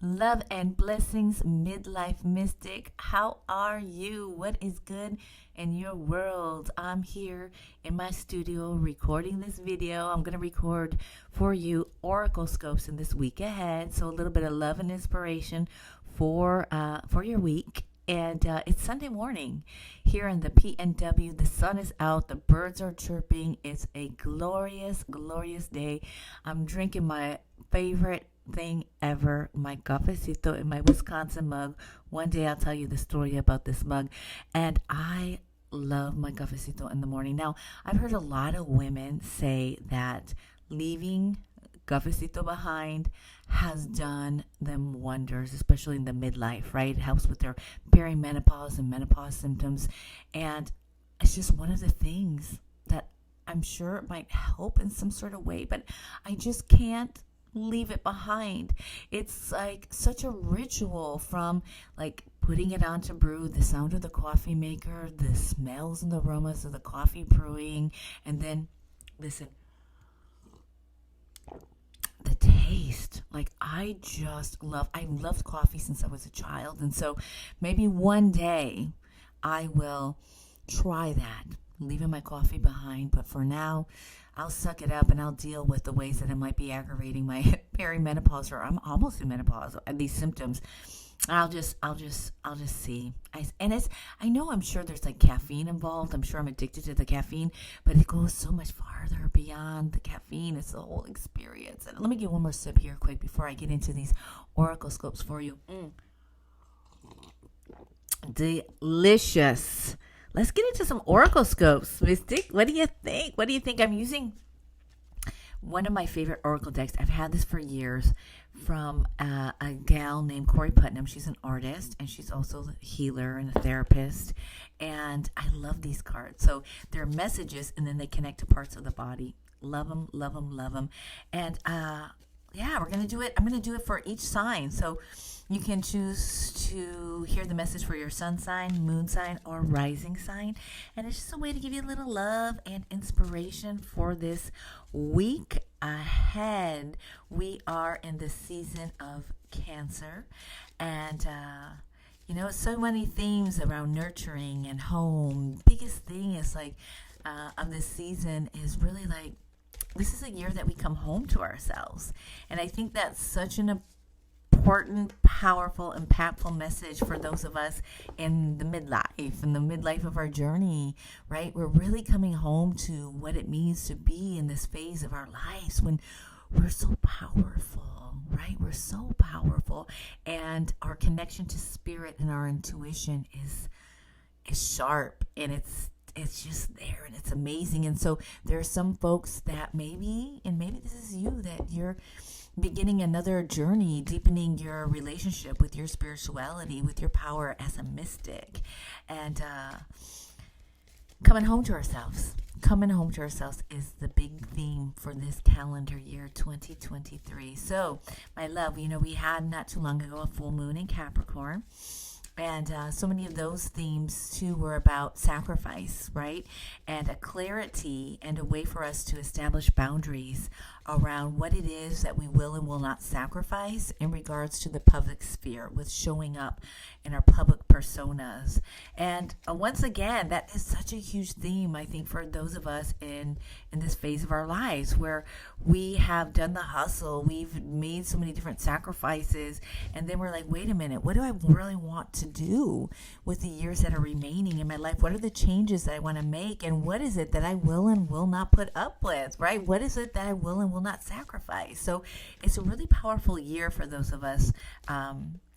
Love and blessings, midlife mystic. How are you? What is good in your world? I'm here in my studio recording this video. I'm going to record for you Oraclescopes in this week ahead. So a little bit of love and inspiration for your week. And it's Sunday morning here in the PNW. The sun is out. The birds are chirping. It's a glorious, glorious day. I'm drinking my favorite thing ever, my cafecito in my Wisconsin mug. One day I'll tell you the story about this mug. And I love my cafecito in the morning. Now, I've heard a lot of women say that leaving cafecito behind has done them wonders, especially in the midlife, right? It helps with their perimenopause and menopause symptoms. And it's just one of the things that I'm sure it might help in some sort of way, but I just can't leave it behind. It's like such a ritual, from like putting it on to brew, the sound of the coffee maker, the smells and the aromas of the coffee brewing, and then listen, the taste. Like I loved coffee since I was a child, and so maybe one day I will try that, leaving my coffee behind. But for now, I'll suck it up and I'll deal with the ways that it might be aggravating my perimenopause, or I'm almost in menopause, these symptoms. I'll just see. I know, I'm sure there's like caffeine involved. I'm sure I'm addicted to the caffeine, but it goes so much farther beyond the caffeine. It's the whole experience. And let me get one more sip here quick before I get into these Oraclescopes for you. Delicious. Let's get into some Oraclescopes, Mystic. What do you think? What do you think? I'm using one of my favorite Oracle decks. I've had this for years from a gal named Corey Putnam. She's an artist, and she's also a healer and a therapist. And I love these cards. So they're messages, and then they connect to parts of the body. Love them, love them, love them. And yeah, we're going to do it. I'm going to do it for each sign. So you can choose to hear the message for your sun sign, moon sign, or rising sign. And it's just a way to give you a little love and inspiration for this week ahead. We are in the season of Cancer. And, so many themes around nurturing and home. Biggest thing is like of this season is really like, this is a year that we come home to ourselves. And I think that's such an important, powerful, impactful message for those of us in the midlife of our journey, right? We're really coming home to what it means to be in this phase of our lives when we're so powerful, right? We're so powerful, and our connection to spirit and our intuition is sharp, and it's just there, and it's amazing. And so there are some folks that maybe this is you, that you're beginning another journey, deepening your relationship with your spirituality, with your power as a mystic, and coming home to ourselves. Coming home to ourselves is the big theme for this calendar year 2023. So, my love, we had not too long ago a full moon in Capricorn. And so many of those themes, too, were about sacrifice, right? And a clarity and a way for us to establish boundaries around what it is that we will and will not sacrifice in regards to the public sphere, with showing up in our public personas. And once again, that is such a huge theme, I think, for those of us in this phase of our lives, where we have done the hustle, we've made so many different sacrifices, and then we're like, wait a minute, what do I really want to do with the years that are remaining in my life? What are the changes that I want to make, and what is it that I will and will not put up with, right? What is it that I will and will not sacrifice? So it's a really powerful year for those of us,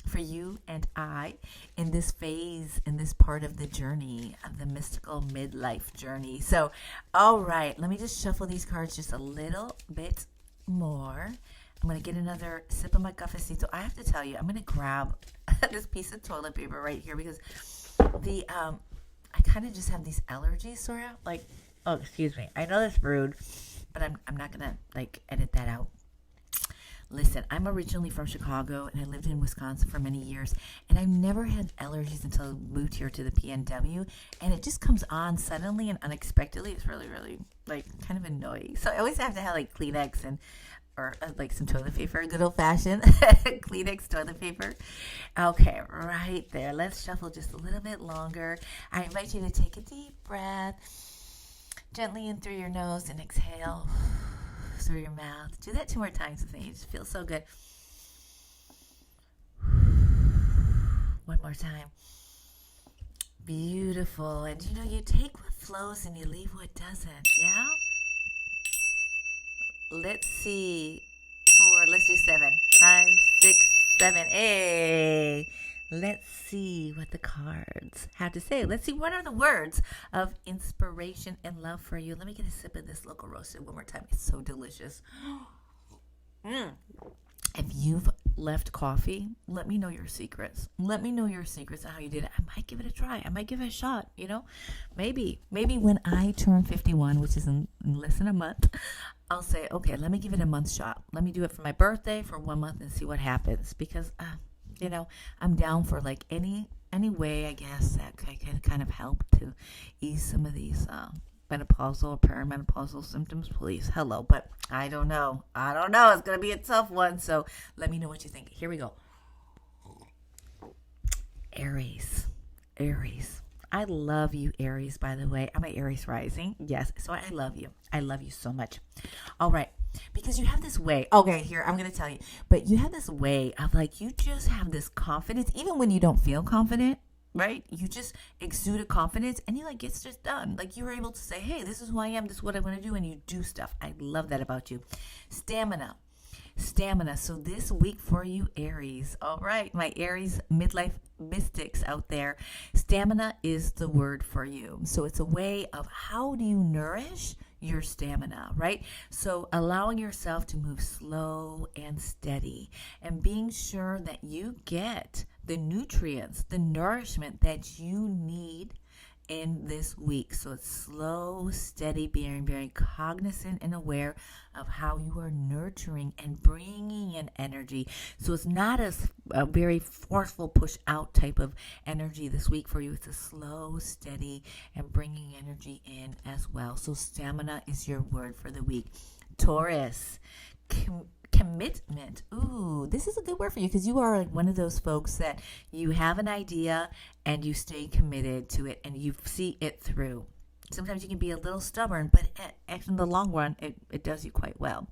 for you and I, in this phase, in this part of the journey, of the mystical midlife journey. So, all right, let me just shuffle these cards just a little bit more. I'm going to get another sip of my cafecito. I have to tell you, I'm going to grab this piece of toilet paper right here, because I kind of just have these allergies, sort of, like, oh, excuse me. I know that's rude, but I'm not going to, like, edit that out. Listen, I'm originally from Chicago, and I lived in Wisconsin for many years, and I've never had allergies until I moved here to the PNW, and it just comes on suddenly and unexpectedly. It's really, really, like, kind of annoying. So I always have to have, like, Kleenex and or like some toilet paper, good old fashioned Kleenex toilet paper. Okay, right there. Let's shuffle just a little bit longer. I invite you to take a deep breath, gently in through your nose and exhale through your mouth. Do that 2 more times with me. It just feels so good. One more time. Beautiful. And you take what flows and you leave what doesn't. Yeah? Let's see. 4. Let's do 7. 5, 6, 7. Hey. Let's see what the cards have to say. Let's see what are the words of inspiration and love for you. Let me get a sip of this local roasted one more time. It's so delicious. If you've left coffee, let me know your secrets. Let me know your secrets of how you did it. I might give it a try. I might give it a shot, Maybe when I turn 51, which is in less than a month, I'll say, okay, let me give it a month shot. Let me do it for my birthday for 1 month and see what happens. Because, I'm down for like any way, I guess, that I can kind of help to ease some of these menopausal or perimenopausal symptoms, please. Hello, but I don't know. It's going to be a tough one. So let me know what you think. Here we go. Aries. I love you, Aries, by the way. I'm an Aries rising. Yes. So I love you. I love you so much. All right. Because you have this way. Okay, here, I'm going to tell you. But you have this way of like, you just have this confidence, even when you don't feel confident. Right? You just exude a confidence and you like gets just done. Like you're able to say, hey, this is who I am. This is what I want to do. And you do stuff. I love that about you. Stamina. So this week for you, Aries. All right. My Aries midlife mystics out there. Stamina is the word for you. So it's a way of how do you nourish your stamina, right? So allowing yourself to move slow and steady and being sure that you get the nutrients, the nourishment that you need in this week. So it's slow, steady, being very cognizant and aware of how you are nurturing and bringing in energy. So it's not a very forceful push out type of energy this week for you. It's a slow, steady, and bringing energy in as well. So stamina is your word for the week. Taurus. Commitment. Ooh, this is a good word for you because you are like one of those folks that you have an idea and you stay committed to it and you see it through. Sometimes you can be a little stubborn, but in the long run, it does you quite well.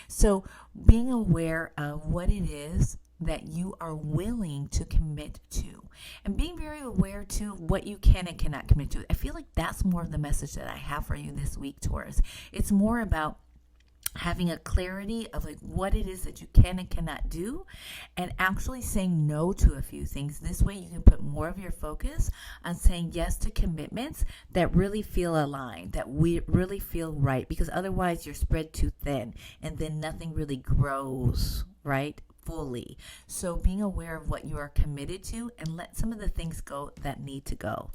So being aware of what it is that you are willing to commit to and being very aware to what you can and cannot commit to. I feel like that's more of the message that I have for you this week, Taurus. It's more about having a clarity of like what it is that you can and cannot do and actually saying no to a few things. This way you can put more of your focus on saying yes to commitments that really feel aligned, that we really feel right, because otherwise you're spread too thin and then nothing really grows, right? Fully. So being aware of what you are committed to and let some of the things go that need to go.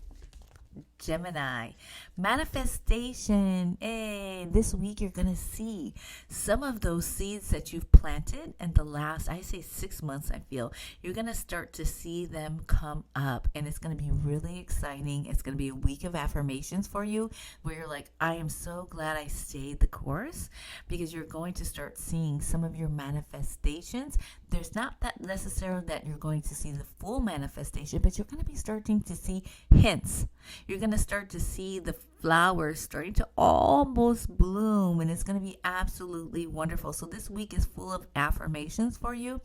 Gemini, manifestation. Hey, this week you're going to see some of those seeds that you've planted in the last, I say 6 months, I feel. You're going to start to see them come up and it's going to be really exciting. It's going to be a week of affirmations for you where you're like, I am so glad I stayed the course, because you're going to start seeing some of your manifestations. There's not that necessarily that you're going to see the full manifestation, but you're going to be starting to see hints. You're going to start to see the flowers starting to almost bloom, and it's going to be absolutely wonderful. So this week is full of affirmations for you,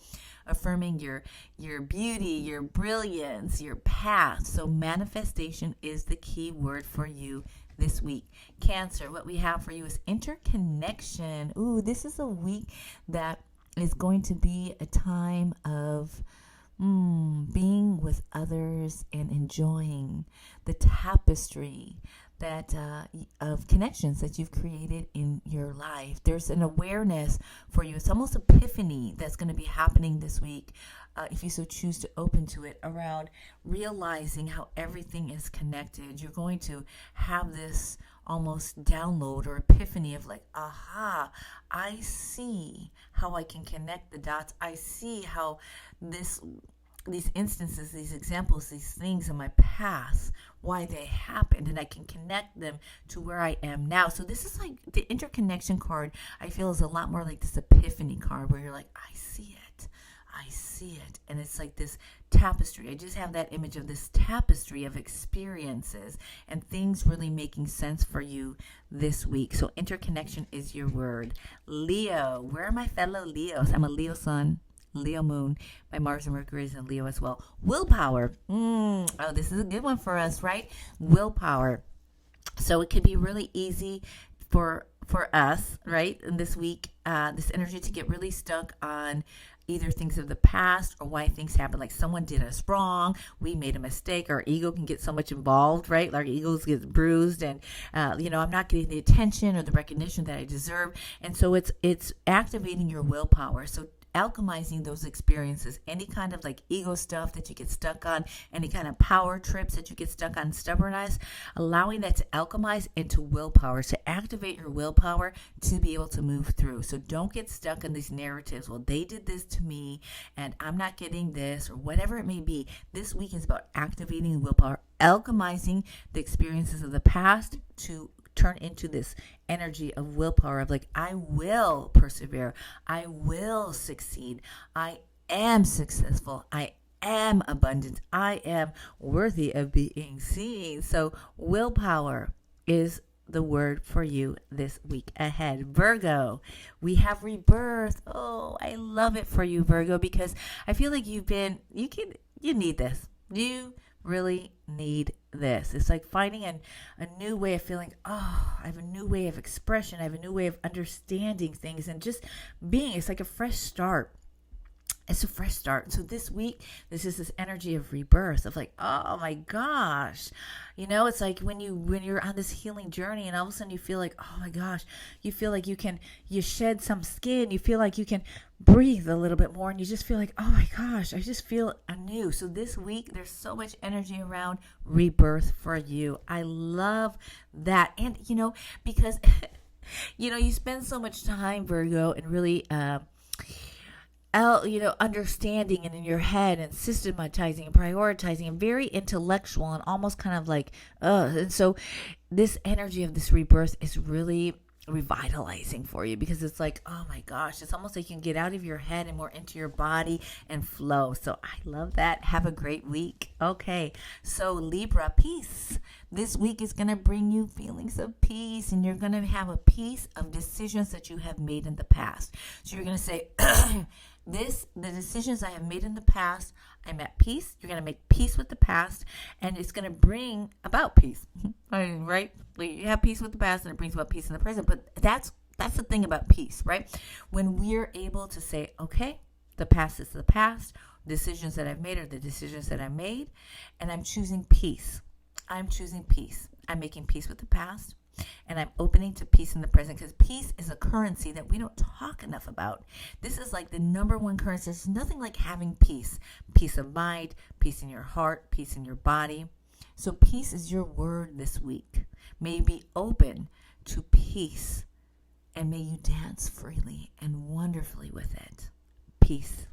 affirming your beauty, your brilliance, your path. So manifestation is the key word for you this week. Cancer, what we have for you is interconnection. Ooh, this is a week that is going to be a time of being with others and enjoying the tapestry that of connections that you've created in your life. There's an awareness for you. It's almost epiphany that's going to be happening this week, if you so choose to open to it, around realizing how everything is connected. You're going to have this almost download or epiphany of like, aha, I see how I can connect the dots. I see how this these instances, these examples, these things in my past, why they happened, and I can connect them to where I am now. So this is like the interconnection card. I feel is a lot more like this epiphany card where you're like, I see it. I see it. And it's like this tapestry. I just have that image of this tapestry of experiences and things really making sense for you this week. So interconnection is your word. Leo, where are my fellow Leos? I'm a Leo sun, Leo moon. My Mars and Mercury is in Leo as well. Willpower. Oh, this is a good one for us, right? Willpower. So it can be really easy for us, right, in this week, this energy to get really stuck on either things of the past or why things happen. Like someone did us wrong, we made a mistake. Our ego can get so much involved, right? Our egos get bruised, and I'm not getting the attention or the recognition that I deserve. And so it's activating your willpower. So alchemizing those experiences, any kind of like ego stuff that you get stuck on, any kind of power trips that you get stuck on, stubbornness, allowing that to alchemize into willpower, to activate your willpower to be able to move through. So don't get stuck in these narratives. Well, they did this to me and I'm not getting this, or whatever it may be. This week is about activating willpower, alchemizing the experiences of the past to turn into this energy of willpower of like, I will persevere. I will succeed. I am successful. I am abundant. I am worthy of being seen. So willpower is the word for you this week ahead. Virgo, we have rebirth. Oh, I love it for you, Virgo, because I feel like you need this. You really need this. It's like finding a new way of feeling, I have a new way of expression. I have a new way of understanding things and just being. It's like a fresh start. It's a fresh start. So this week, this is this energy of rebirth, of like, oh my gosh. It's like when you're on this healing journey and all of a sudden you feel like, oh my gosh, you feel like you shed some skin, you feel like you can breathe a little bit more, and you just feel like, oh my gosh, I just feel anew. So this week, there's so much energy around rebirth for you. I love that. And, because, you spend so much time, Virgo, and really, understanding and in your head and systematizing and prioritizing and very intellectual and almost kind of like, and so this energy of this rebirth is really revitalizing for you, because it's like, oh my gosh, it's almost like you can get out of your head and more into your body and flow. So I love that. Have a great week. Okay, so Libra, peace. This week is going to bring you feelings of peace, and you're going to have a peace of decisions that you have made in the past. So you're going to say, the decisions I have made in the past, I'm at peace. You're going to make peace with the past, and it's going to bring about peace. Right? You have peace with the past, and it brings about peace in the present. But that's the thing about peace, right? When we're able to say, okay, the past is the past. Decisions that I've made are the decisions that I made, and I'm choosing peace. I'm choosing peace. I'm making peace with the past, and I'm opening to peace in the present, because peace is a currency that we don't talk enough about. This is like the number one currency. There's nothing like having peace. Peace of mind, peace in your heart, peace in your body. So peace is your word this week. May you be open to peace, and may you dance freely and wonderfully with it. Peace.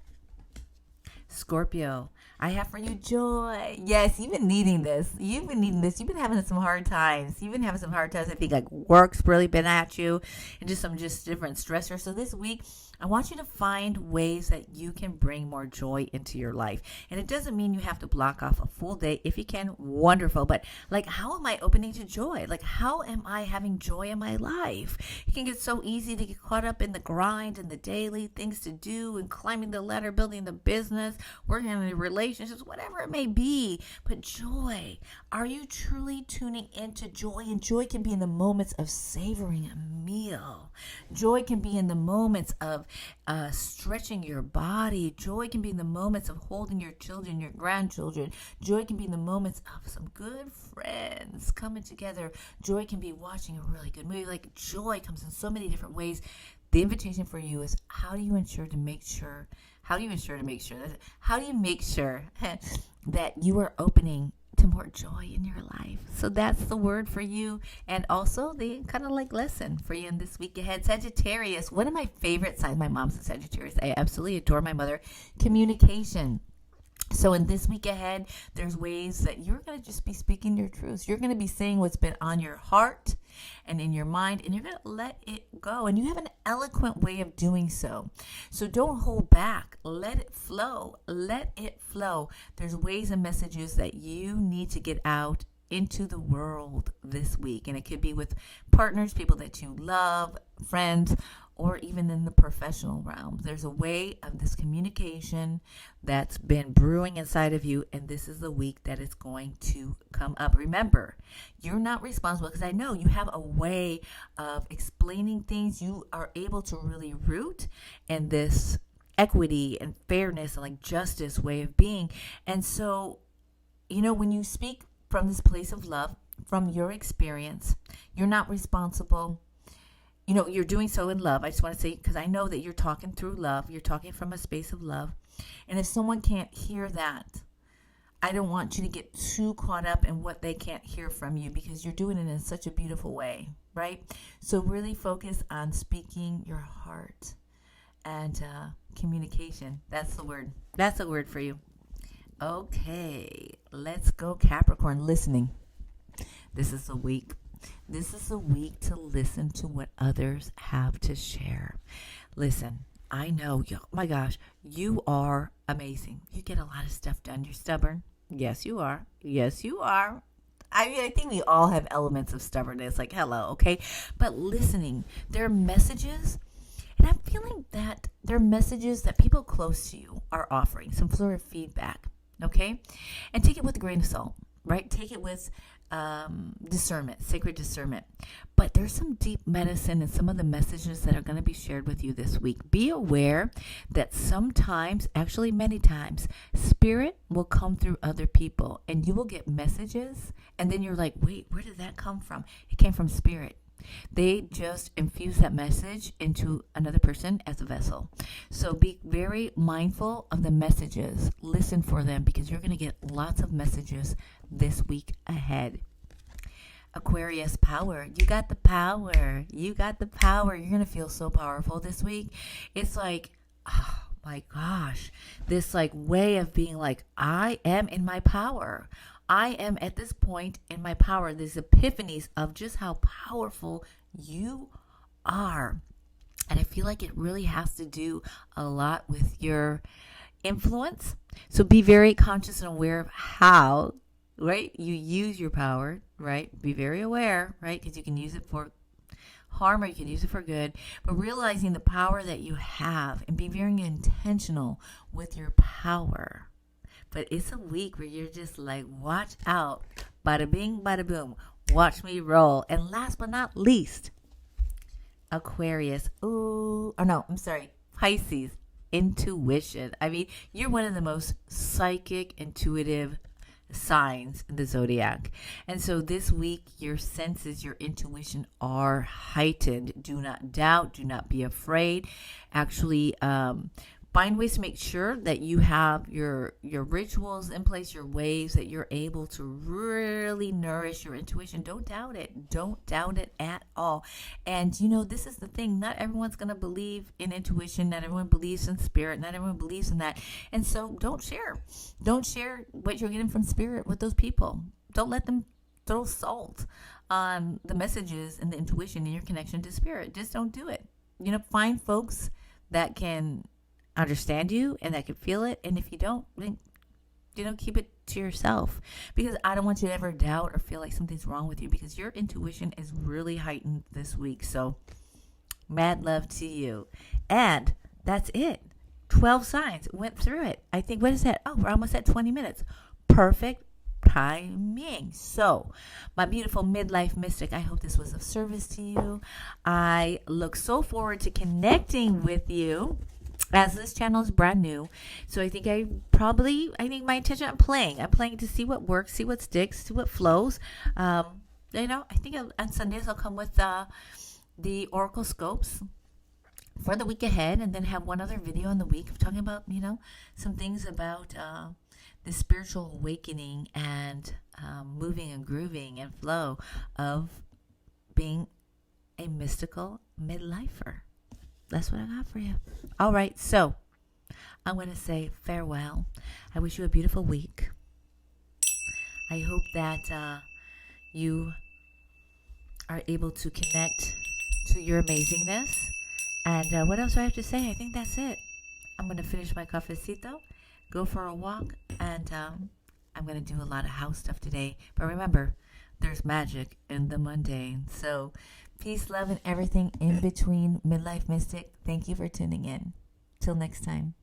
Scorpio, I have for you joy. Yes, you've been needing this. You've been having some hard times. I think like work's really been at you, and just different stressors. So this week, I want you to find ways that you can bring more joy into your life. And it doesn't mean you have to block off a full day. If you can, wonderful. But like, how am I opening to joy? Like, how am I having joy in my life? It can get so easy to get caught up in the grind and the daily things to do and climbing the ladder, building the business, working on the relationships, whatever it may be. But joy, are you truly tuning into joy? And joy can be in the moments of savoring a meal. Joy can be in the moments of stretching your body. Joy can be in the moments of holding your children, your grandchildren. Joy can be in the moments of some good friends coming together. Joy can be watching a really good movie. Like, joy comes in so many different ways. The invitation for you is, how do you make sure that you are opening to more joy in your life? So that's the word for you, and also the kind of like lesson for you in this week ahead. Sagittarius, one of my favorite signs. My mom's a Sagittarius. I absolutely adore my mother. Communication. So in this week ahead, there's ways that you're going to just be speaking your truths. You're going to be saying what's been on your heart and in your mind, and you're going to let it go. And you have an eloquent way of doing so. So don't hold back. Let it flow. Let it flow. There's ways and messages that you need to get out into the world this week. And it could be with partners, people that you love, friends, or even in the professional realm. There's a way of this communication that's been brewing inside of you, and this is the week that it's going to come up. Remember, you're not responsible, because I know you have a way of explaining things. You are able to really root in this equity and fairness and like justice way of being. And so, when you speak from this place of love, from your experience, you're not responsible. You're doing so in love. I just want to say, because I know that you're talking through love. You're talking from a space of love. And if someone can't hear that, I don't want you to get too caught up in what they can't hear from you, because you're doing it in such a beautiful way, right? So really focus on speaking your heart and communication. That's the word. That's the word for you. Okay, let's go Capricorn. Listening. This is a week. This is a week to listen to what others have to share. Listen, I know, my gosh, you are amazing. You get a lot of stuff done. You're stubborn. Yes, you are. Yes, you are. I think we all have elements of stubbornness, like, hello, okay? But listening, there are messages, and I'm feeling that there are messages that people close to you are offering, some sort of feedback, okay? And take it with a grain of salt, right? Take it with discernment, sacred discernment. But there's some deep medicine in some of the messages that are going to be shared with you this week. Be aware that sometimes, actually many times, spirit will come through other people, and you will get messages, and then you're like, wait, where did that come from? It came from spirit. They just infuse that message into another person as a vessel. So be very mindful of the messages. Listen for them, because you're going to get lots of messages this week ahead. Aquarius, power. You got the power. You got the power. You're going to feel so powerful this week. It's like, oh my gosh, this like way of being like, I am in my power. I am at this point in my power. These epiphanies of just how powerful you are. And I feel like it really has to do a lot with your influence. So be very conscious and aware of how, right, you use your power, right? Be very aware, right? Because you can use it for harm or you can use it for good. But realizing the power that you have, and be very intentional with your power. But it's a week where you're just like, watch out. Bada bing, bada boom. Watch me roll. And last but not least, Aquarius. Pisces. Intuition. I mean, you're one of the most psychic, intuitive signs in the zodiac. And so this week, your senses, your intuition are heightened. Do not doubt. Do not be afraid. Actually, find ways to make sure that you have your rituals in place, your ways that you're able to really nourish your intuition. Don't doubt it. Don't doubt it at all. And, this is the thing. Not everyone's going to believe in intuition. Not everyone believes in spirit. Not everyone believes in that. And so don't share. Don't share what you're getting from spirit with those people. Don't let them throw salt on the messages and the intuition and your connection to spirit. Just don't do it. Find folks that can understand you and that can feel it. And if you don't, then keep it to yourself, because I don't want you to ever doubt or feel like something's wrong with you, because your intuition is really heightened this week. So mad love to you. And that's it. 12 signs. Went through it. I think, what is that? Oh, we're almost at 20 minutes. Perfect timing. So, my beautiful midlife mystic, I hope this was of service to you. I look so forward to connecting with you, as this channel is brand new. So I think my intention, I'm playing to see what works, see what sticks, see what flows. I think on Sundays I'll come with the Oraclescopes for the week ahead, and then have one other video in the week talking about, some things about the spiritual awakening and moving and grooving and flow of being a mystical midlifer. That's what I got for you. All right, so I'm going to say farewell. I wish you a beautiful week. I hope that you are able to connect to your amazingness. And what else do I have to say? I think that's it. I'm going to finish my cafecito, go for a walk, and I'm going to do a lot of house stuff today. But remember, there's magic in the mundane. So peace, love, and everything in between. Midlife Mystic, thank you for tuning in. Till next time.